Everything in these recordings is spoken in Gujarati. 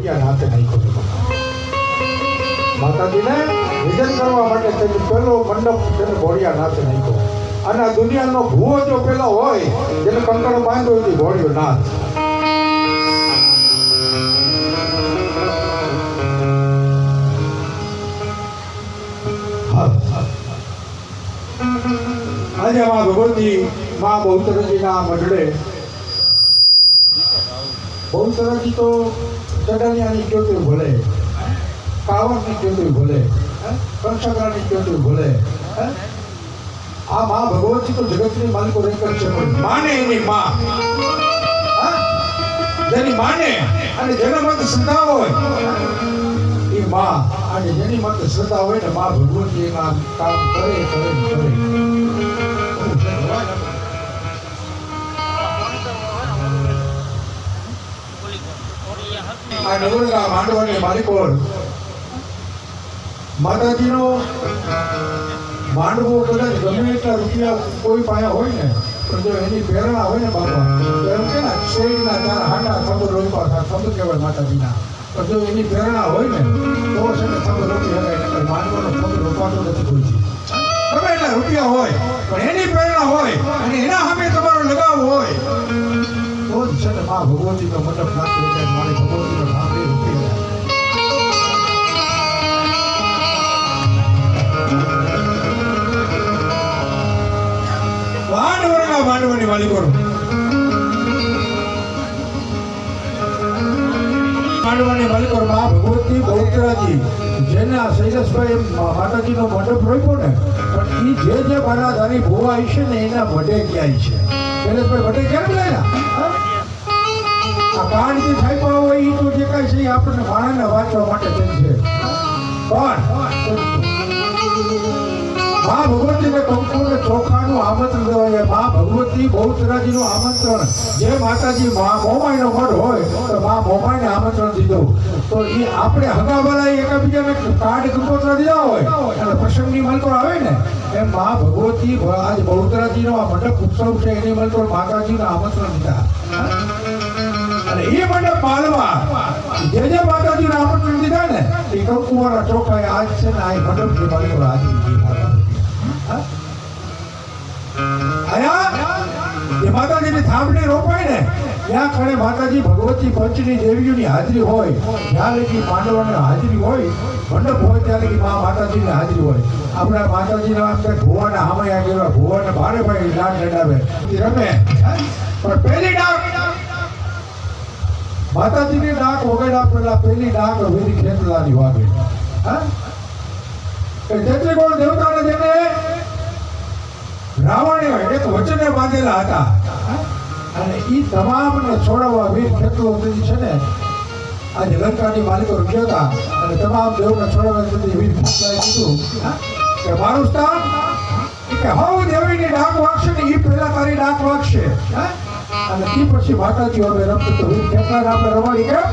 ઘોડિયા હાથે નાખ્યો. માતાજીને વિજન કરવા માટે તેને પહેલો મંડપ તેને ઘોડિયા નાથે નાખ્યો. અને આ દુનિયાનો ભૂવો જો પેલો હોય જેને કંકણ બાંધ્યો હતી ઘોડિયો નાથ. આજે માં ભગવતી માં બહુચરાજીના મંડળે બહુચરાજી તો ચડાલિયાની જ્યોતિ ભલે, કાવડની જ્યોતિ ભલે, કંસકરાની જ્યોતિ ભલે. આ માં ભગવતી તો જગતની માલિકો એક જ છે, પણ માને એની માં, જેની માને અને જેના મત શ્રદ્ધા હોય એ માં, અને જેની મત શ્રદ્ધા હોય ને માં ભગવતી એના કામ કરે કરે કરે. આ નગરગા માંડવાની માલિકો માતાજીનો માંડવો કદાચ ગમે એટલા રૂપિયા કોઈ પાસે હોય ને, પણ જો એની પ્રેરણા હોય ને બાપા, એમ કે ને શેરીના ચાર હાંડા થંભ રોપા થંભ કહેવાય માતાજીના, પણ જો એની પ્રેરણા હોય ને તો છે ને થંભ રોપી શકાય. માંડવાનો થંભ રોપાતો નથી કોઈથી. ગમે એટલા રૂપિયા હોય પણ એની પ્રેરણા હોય અને એના સામે તમારો લગાવ હોય તો જ છે ને માં ભગવતીનો મંડપ નાખી જાય. મારી ભગવતીનો સાંભળી રૂપી જાય. માંડવાની માલિકો માંડવાની માલિકો માં ભગવતી બહુચરાજી જેના શૈલેષભાઈ માતાજીનો મંડપ રોક્યો ને, પણ એ જે બારાધારી ભુવા છે ને એના ભડે ક્યાંય છે. શૈલેષભાઈ ભડે કેમ લાયા? આ કાળજી છાપ્યા હોય એ તો જે કાંઈ છે એ આપણને માણસને વાંચવા માટે છે. પણ મા ભગવતીને કંકુને ચોખાનું આમંત્રણ દેવાય. મા ભગવતી બહુચરાજીનું આમંત્રણ, જે માતાજી મોમાઈનો મઢ હોય તો મા મોમાઈને આમંત્રણ દીધું, તો એ આપણે હગાવાલા એકબીજાને કાર્ડ કંકોત્રા દીધા હોય અને પ્રસંગની માલકો આવે ને એમ મા ભગવતી આજ બહુચરાજીનો આ મંડપ ઉત્સવ છે એની માલકો માતાજીનું આમંત્રણ દીધા. અને એ મંડપ માલમાં જે માતાજીને આમંત્રણ દીધા ને એ કંકુવાળા ચોખા આજ છે ને આ મંડપની માલિકો હાજરી માતાજીની થાંભલી રોપાય ને ત્યાં ખડે માતાજી ભગવતી પંચની દેવીઓની હાજરી હોય, જ્યાં લગી માંડવાની હાજરી હોય, મંડપ હોય ત્યાં લગી માતાજીની હાજરી હોય. આપણા માતાજીના ભુવાના હામયા ગયેલા ભુવાને ભારે ભાઈ ડાક લડાવે રમે, પણ પહેલી ડાક માતાજીની ડાક વગાડ્યા પહેલા પહેલી ડાક વીરી ખેતલાની વાગે. જેટલી કોણ દેવતાને જેને રાવણે એક વચને બાંધેલા હતા અને એ તમામને છોડાવવા વીર ખેતલો છે ને આજે લંકાની માલિકો ગયો હતા અને તમામ દેવને છોડાવવા વીર ખેતલાએ કીધું કે મારું સ્થાન કે હવ દેવીની ડાક વાગશે ને એ પહેલા તારી ડાક વાગશે. અને એ પછી માતાજી હવે રમતો તો વીર ખેતલાને આપણે રમાડી ગયા.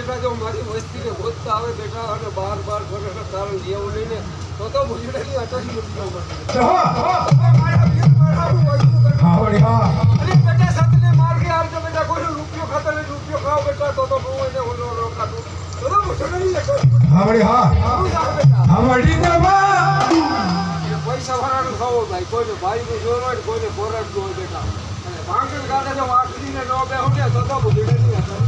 બેટા જો મારી વસ્તીને ગોતતા આવે બેટા અને બાર કરે તારું જેવું લઈને તો ભૂજડાની અટકી મૂકી અને બેટા સાથને માર્ગે આવજો બેટા કોઈ રૂપિયો ખાતા ને રૂપિયો ખાવ બેટા તો બહુ એને ઓલો રોકાતું તો ભૂજડાની પૈસા વાળાનું ખાવો ભાઈ કોઈને ભાઈનું જોર હોય કોઈને ખોરાક હોય બેટા અને ભાંગલ ગાડે જો વાકડીને ન બે હોય તો ભૂજડાની જાઓ